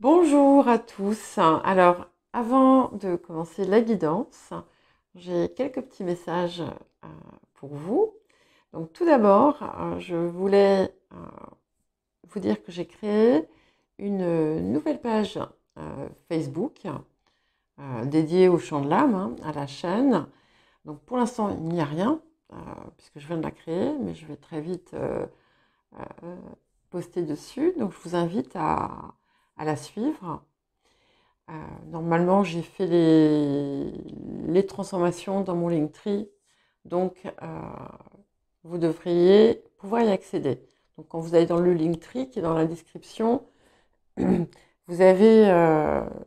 Bonjour à tous. Alors, avant de commencer la guidance, j'ai quelques petits messages pour vous. Donc, tout d'abord, je voulais vous dire que j'ai créé une nouvelle page Facebook dédiée au chant de l'âme, à la chaîne. Donc, pour l'instant, il n'y a rien puisque je viens de la créer, mais je vais très vite euh, poster dessus. Donc, je vous invite à la suivre. Euh, Normalement, j'ai fait les transformations dans mon Linktree, donc vous devriez pouvoir y accéder. Donc, quand vous allez dans le Linktree qui est dans la description, vous avez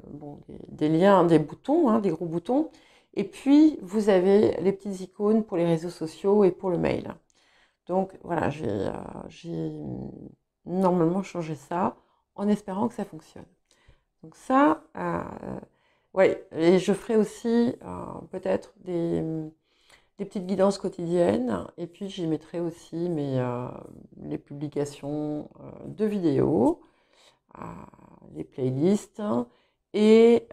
bon, des liens, des boutons, des gros boutons, et puis vous avez les petites icônes pour les réseaux sociaux et pour le mail. Donc voilà, j'ai normalement changé ça en espérant que ça fonctionne. Donc ça, ouais, et je ferai aussi peut-être des petites guidances quotidiennes, et puis j'y mettrai aussi les publications de vidéos, euh, les playlists et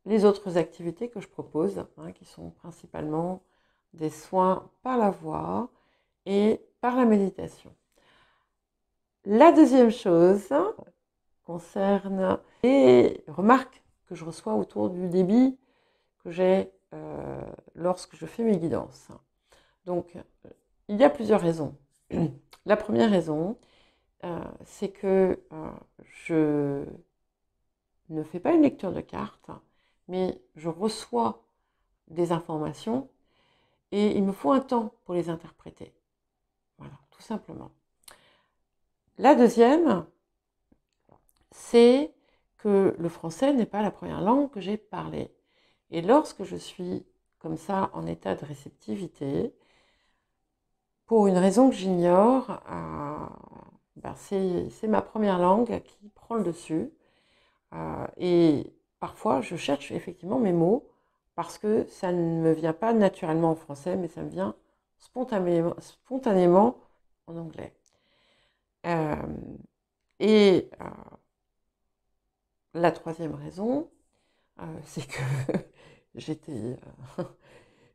les autres activités que je propose, qui sont principalement des soins par la voix et par la méditation. La deuxième chose concerne les remarques que je reçois autour du débit que j'ai lorsque je fais mes guidances. Donc, il y a plusieurs raisons. La première raison, c'est que je ne fais pas une lecture de cartes, mais je reçois des informations et il me faut un temps pour les interpréter. Voilà, tout simplement. La deuxième, c'est que le français n'est pas la première langue que j'ai parlée. Et lorsque je suis comme ça en état de réceptivité, pour une raison que j'ignore, c'est ma première langue qui prend le dessus. Et parfois, je cherche effectivement mes mots parce que ça ne me vient pas naturellement en français, mais ça me vient spontanément en anglais. Euh, et la troisième raison, c'est que j'étais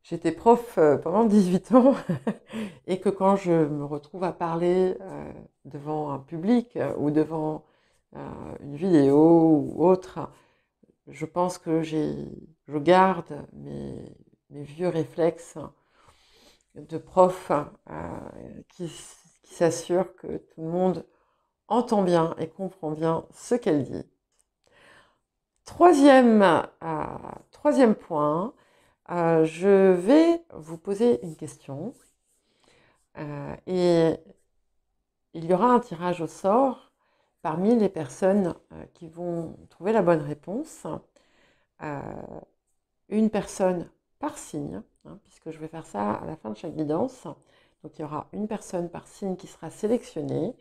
j'étais prof pendant 18 ans et que quand je me retrouve à parler devant un public ou devant une vidéo ou autre, je pense que je garde mes vieux réflexes de prof qui s'assure que tout le monde entend bien et comprend bien ce qu'elle dit. Troisième point, je vais vous poser une question et il y aura un tirage au sort parmi les personnes qui vont trouver la bonne réponse. Euh, une personne par signe, puisque je vais faire ça à la fin de chaque guidance. Donc il y aura une personne par signe qui sera sélectionnée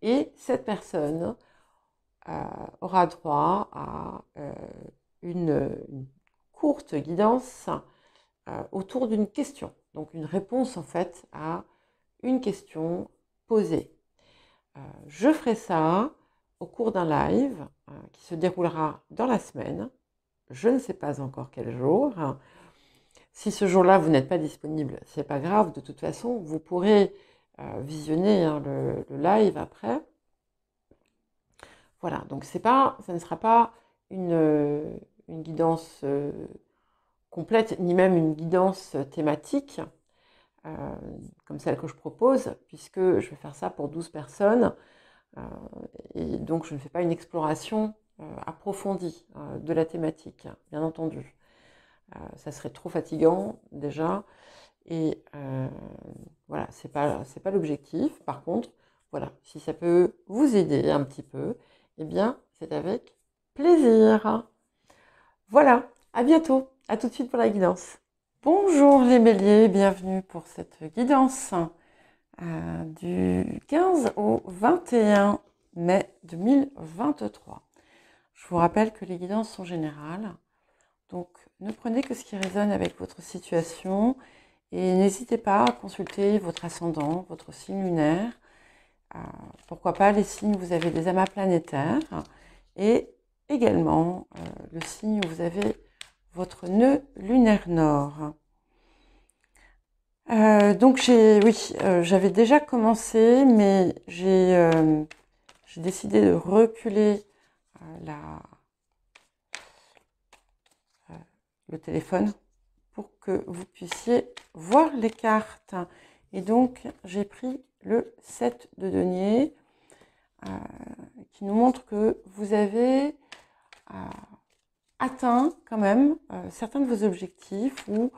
et cette personne aura droit à une courte guidance autour d'une question. Donc une réponse en fait à une question posée. Je ferai ça au cours d'un live qui se déroulera dans la semaine. Je ne sais pas encore quel jour. Si ce jour-là, vous n'êtes pas disponible, c'est pas grave. De toute façon, vous pourrez visionner le live après. Voilà, donc ça ne sera pas une guidance complète, ni même une guidance thématique, euh, comme celle que je propose, puisque je vais faire ça pour 12 personnes. Euh, et donc, je ne fais pas une exploration approfondie de la thématique, bien entendu. Ça serait trop fatigant déjà. Et voilà, c'est pas l'objectif. Par contre, voilà, si ça peut vous aider un petit peu, eh bien, c'est avec plaisir. Voilà, à bientôt. À tout de suite pour la guidance. Bonjour les béliers, bienvenue pour cette guidance du 15 au 21 mai 2023. Je vous rappelle que les guidances sont générales, donc ne prenez que ce qui résonne avec votre situation et n'hésitez pas à consulter votre ascendant, votre signe lunaire, pourquoi pas les signes où vous avez des amas planétaires, et également le signe où vous avez votre nœud lunaire nord. Donc j'avais déjà commencé, mais j'ai décidé de reculer le téléphone pour que vous puissiez voir les cartes. Et donc, j'ai pris le 7 de denier qui nous montre que vous avez atteint quand même certains de vos objectifs, ou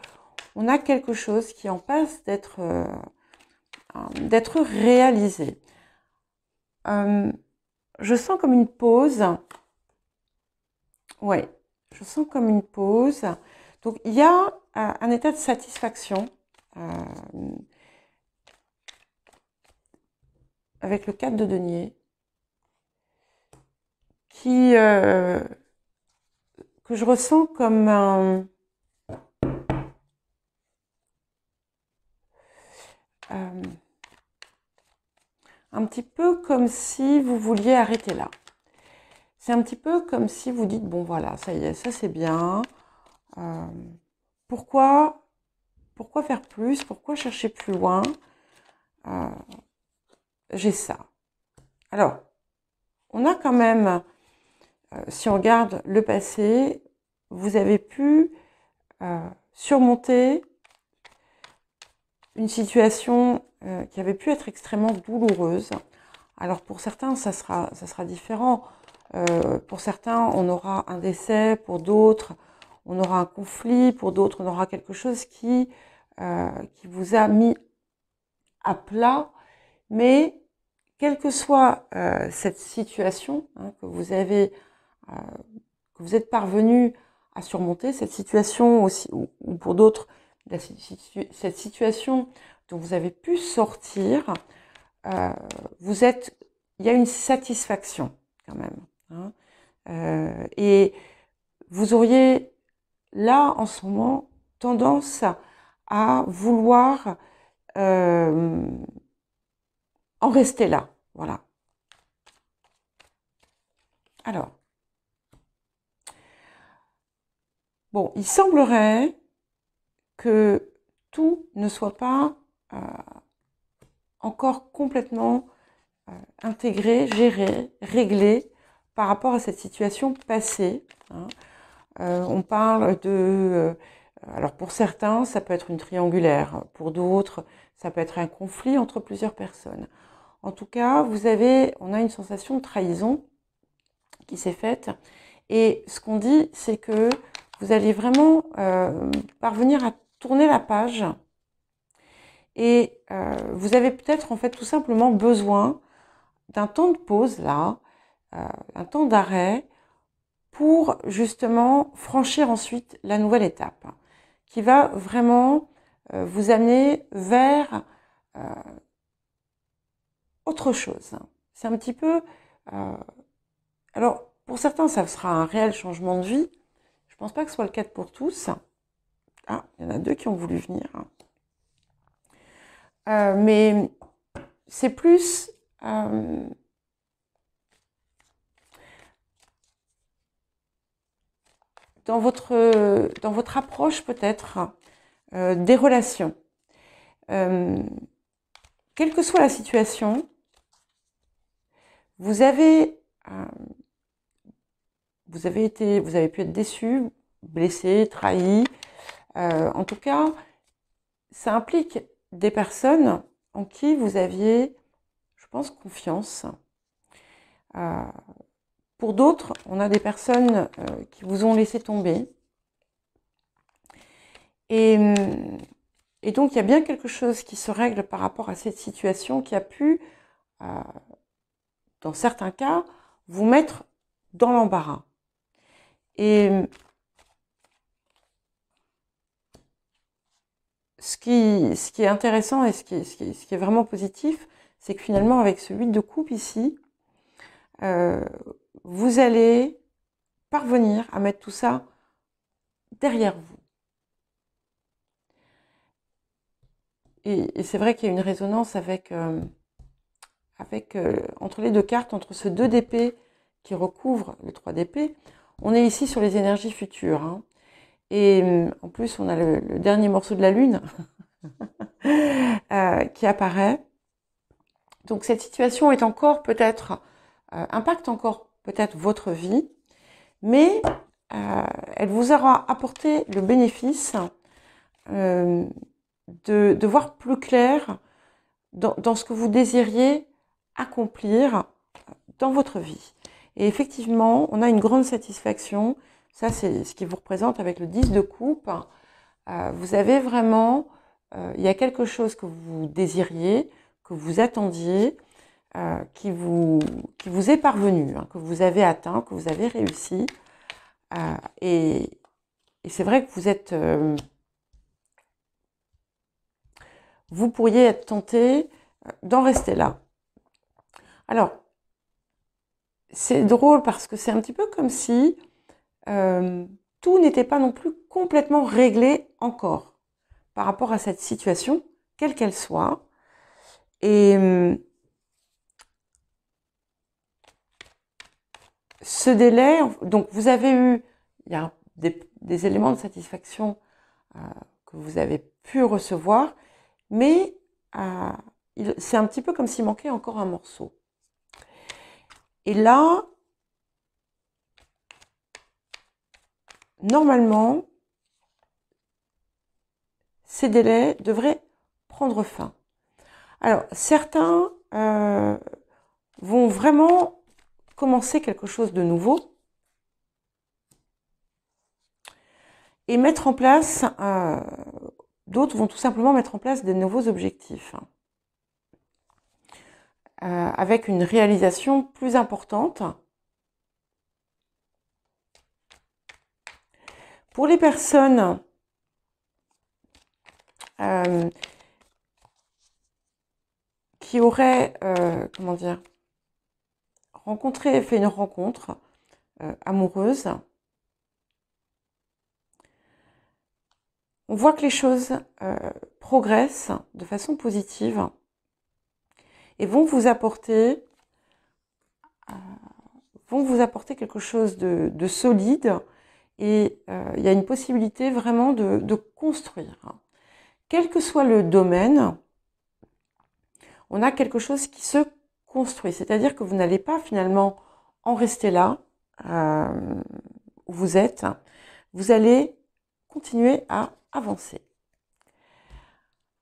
on a quelque chose qui en passe d'être réalisé. Je sens comme une pause. Ouais, je sens comme une pause. Donc, il y a un état de satisfaction avec le 4 de denier que je ressens comme un petit peu comme si vous vouliez arrêter là. C'est un petit peu comme si vous dites, bon voilà, ça y est, ça c'est bien. Pourquoi faire plus? Pourquoi chercher plus loin? J'ai ça. Alors, on a quand même, si on regarde le passé, vous avez pu surmonter une situation qui avait pu être extrêmement douloureuse. Alors pour certains, ça sera différent. Pour certains, on aura un décès, pour d'autres, on aura un conflit, pour d'autres, on aura quelque chose qui vous a mis à plat. Mais quelle que soit cette situation que vous êtes parvenu à surmonter, cette situation aussi, ou pour d'autres, cette situation dont vous avez pu sortir, il y a une satisfaction quand même. Et vous auriez là en ce moment tendance à vouloir en rester là. Voilà. Alors, bon, il semblerait que tout ne soit pas encore complètement intégré, géré, réglé par rapport à cette situation passée. On parle de... alors pour certains, ça peut être une triangulaire. Pour d'autres, ça peut être un conflit entre plusieurs personnes. En tout cas, on a une sensation de trahison qui s'est faite. Et ce qu'on dit, c'est que vous allez vraiment parvenir à tourner la page. Et vous avez peut-être en fait tout simplement besoin d'un temps de pause là, un temps d'arrêt pour justement franchir ensuite la nouvelle étape qui va vraiment vous amener vers autre chose. C'est un petit peu... alors, pour certains, ça sera un réel changement de vie. Je ne pense pas que ce soit le cas pour tous. Ah, il y en a deux qui ont voulu venir. Mais c'est plus... dans votre approche peut-être des relations. Quelle que soit la situation, vous avez pu être déçu, blessé, trahi. En tout cas, ça implique des personnes en qui vous aviez, je pense, confiance. Pour d'autres, on a des personnes qui vous ont laissé tomber. Et donc, il y a bien quelque chose qui se règle par rapport à cette situation qui a pu, dans certains cas, vous mettre dans l'embarras. Et ce qui est intéressant et ce qui est vraiment positif, c'est que finalement, avec ce 8 de coupe ici, vous allez parvenir à mettre tout ça derrière vous. Et c'est vrai qu'il y a une résonance entre les deux cartes, entre ce 2 d'épée qui recouvre le 3 d'épée, on est ici sur les énergies futures. Hein. Et en plus, on a le dernier morceau de la lune qui apparaît. Donc cette situation est encore peut-être, impacte encore peut-être votre vie, mais elle vous aura apporté le bénéfice de voir plus clair dans ce que vous désiriez accomplir dans votre vie. Et effectivement, on a une grande satisfaction. Ça, c'est ce qui vous représente avec le 10 de coupe. Vous avez vraiment, il y a quelque chose que vous désiriez, que vous attendiez, qui vous est parvenu, hein, que vous avez atteint, que vous avez réussi. Et c'est vrai que vous êtes... vous pourriez être tenté d'en rester là. Alors, c'est drôle parce que c'est un petit peu comme si tout n'était pas non plus complètement réglé encore par rapport à cette situation, quelle qu'elle soit. Et ce délai, donc vous avez eu, il y a des éléments de satisfaction que vous avez pu recevoir, mais c'est un petit peu comme s'il manquait encore un morceau. Et là, normalement, ces délais devraient prendre fin. Alors, certains vont vraiment commencer quelque chose de nouveau et mettre en place, d'autres vont tout simplement mettre en place des nouveaux objectifs avec une réalisation plus importante. Pour les personnes qui auraient, comment dire, fait une rencontre amoureuse, on voit que les choses progressent de façon positive et vont vous apporter quelque chose de solide, et il y a une possibilité vraiment de construire. Quel que soit le domaine, on a quelque chose qui se construit, c'est-à-dire que vous n'allez pas finalement en rester là où vous êtes, vous allez continuer à avancer.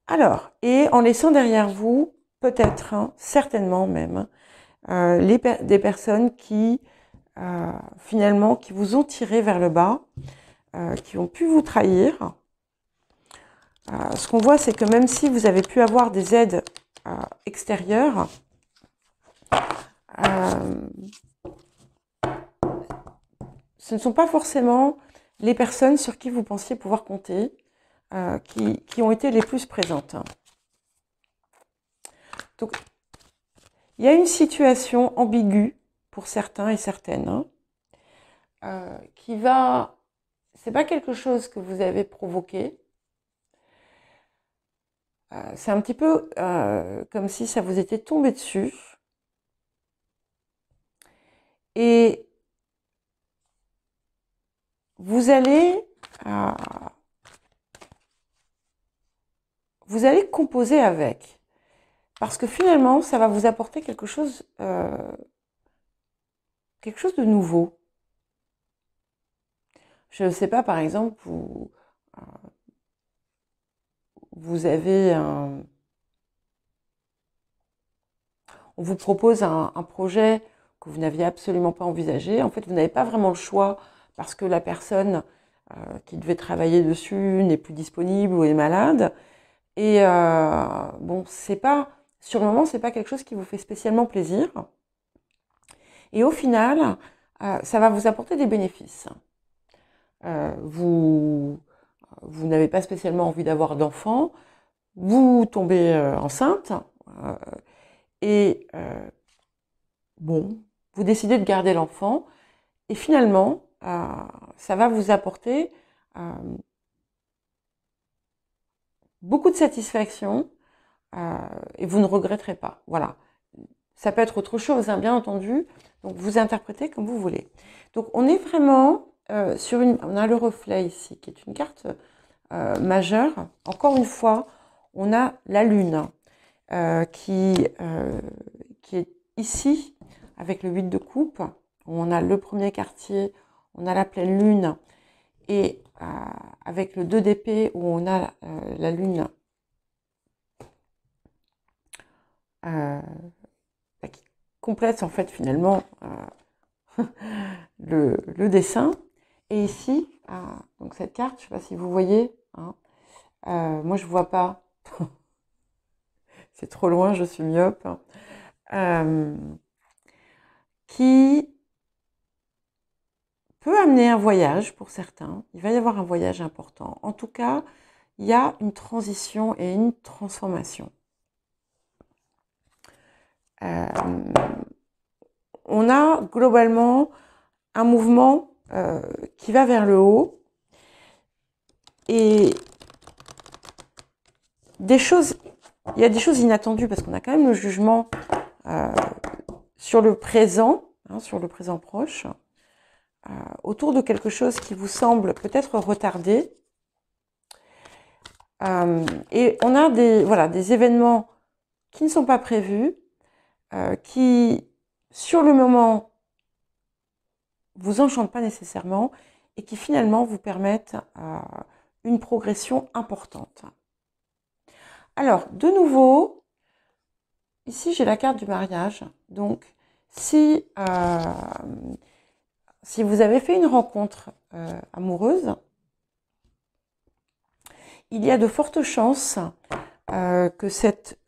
Alors, et en laissant derrière vous, peut-être, certainement même, des personnes qui, finalement, qui vous ont tiré vers le bas, qui ont pu vous trahir. Ce qu'on voit, c'est que même si vous avez pu avoir des aides extérieures, ce ne sont pas forcément les personnes sur qui vous pensiez pouvoir compter, qui ont été les plus présentes. Donc, il y a une situation ambiguë pour certains et certaines, qui va... C'est pas quelque chose que vous avez provoqué. C'est un petit peu comme si ça vous était tombé dessus. Et vous allez composer avec. Parce que finalement, ça va vous apporter quelque chose de nouveau. Je ne sais pas, par exemple, vous avez on vous propose un projet que vous n'aviez absolument pas envisagé. En fait, vous n'avez pas vraiment le choix parce que la personne qui devait travailler dessus n'est plus disponible ou est malade. Et bon, sur le moment, c'est pas quelque chose qui vous fait spécialement plaisir. Et au final, ça va vous apporter des bénéfices. Vous n'avez pas spécialement envie d'avoir d'enfants, vous tombez enceinte, et bon, vous décidez de garder l'enfant, et finalement, ça va vous apporter beaucoup de satisfaction, et vous ne regretterez pas. Voilà. Ça peut être autre chose, hein, bien entendu, Donc, vous interprétez comme vous voulez. Donc, on est vraiment sur une... On a le reflet ici, qui est une carte majeure. Encore une fois, on a la Lune qui est ici, avec le 8 de coupe. On a le premier quartier, on a la pleine Lune, et avec le 2 d'épée, où on a la Lune qui complète en fait finalement le dessin. Et ici, donc cette carte, je ne sais pas si vous voyez, hein, moi je ne vois pas, c'est trop loin, je suis myope, qui peut amener un voyage pour certains. Il va y avoir un voyage important. En tout cas, il y a une transition et une transformation. On a globalement un mouvement qui va vers le haut et des choses, il y a des choses inattendues parce qu'on a quand même le jugement sur le présent, hein, sur le présent proche, autour de quelque chose qui vous semble peut-être retardé. Et on a des événements qui ne sont pas prévus, qui, sur le moment, vous enchantent pas nécessairement et qui finalement vous permettent une progression importante. Alors, de nouveau, ici j'ai la carte du mariage. Donc, si vous avez fait une rencontre amoureuse, il y a de fortes chances que cette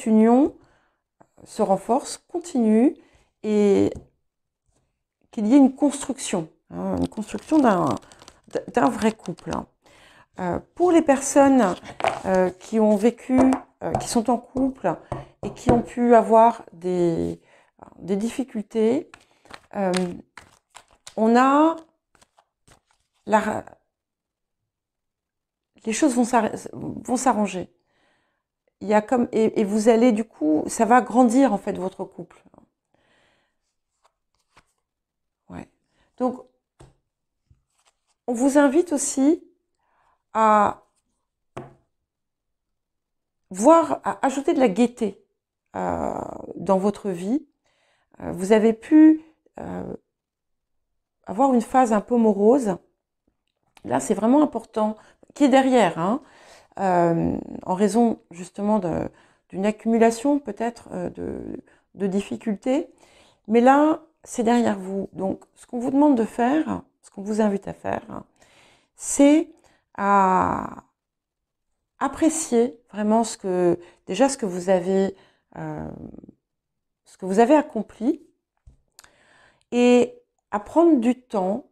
union se renforce, continue et qu'il y ait une construction d'un vrai couple. Pour les personnes qui ont vécu, qui sont en couple et qui ont pu avoir des difficultés, on a les choses vont s'arranger. Il y a comme et vous allez du coup, ça va grandir en fait votre couple. Ouais. Donc, on vous invite aussi à ajouter de la gaieté dans votre vie. Vous avez pu avoir une phase un peu morose. Là, c'est vraiment important, qui est derrière, hein, en raison justement d'une accumulation peut-être de difficultés. Mais là, c'est derrière vous. Donc, ce qu'on vous demande de faire, ce qu'on vous invite à faire, c'est à apprécier vraiment ce que vous avez accompli et à prendre du temps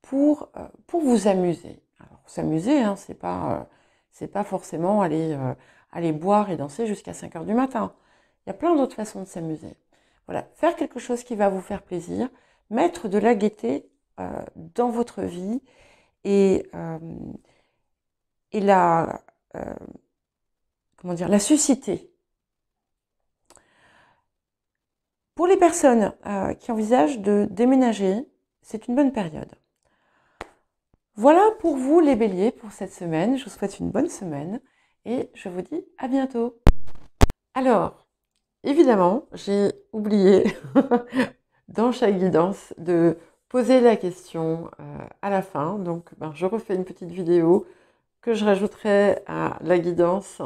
pour vous amuser. Alors, s'amuser, hein, c'est pas forcément aller boire et danser jusqu'à 5 heures du matin. Il y a plein d'autres façons de s'amuser. Voilà, faire quelque chose qui va vous faire plaisir, mettre de la gaieté dans votre vie et la susciter. Pour les personnes qui envisagent de déménager, c'est une bonne période. Voilà pour vous les béliers pour cette semaine. Je vous souhaite une bonne semaine et je vous dis à bientôt. Alors, évidemment, j'ai oublié dans chaque guidance de poser la question à la fin. Donc, je refais une petite vidéo que je rajouterai à la guidance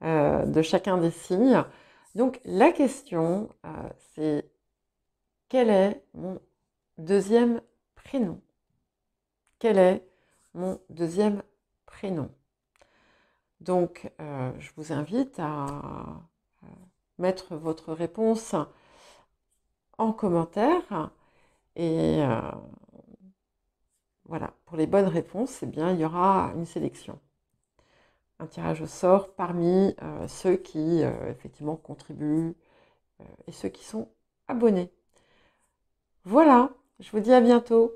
de chacun des signes. Donc, la question, c'est quel est mon deuxième prénom? Quel est mon deuxième prénom? Donc, je vous invite à mettre votre réponse en commentaire et voilà, pour les bonnes réponses, eh bien, il y aura une sélection, un tirage au sort parmi ceux qui effectivement contribuent et ceux qui sont abonnés. Voilà, je vous dis à bientôt.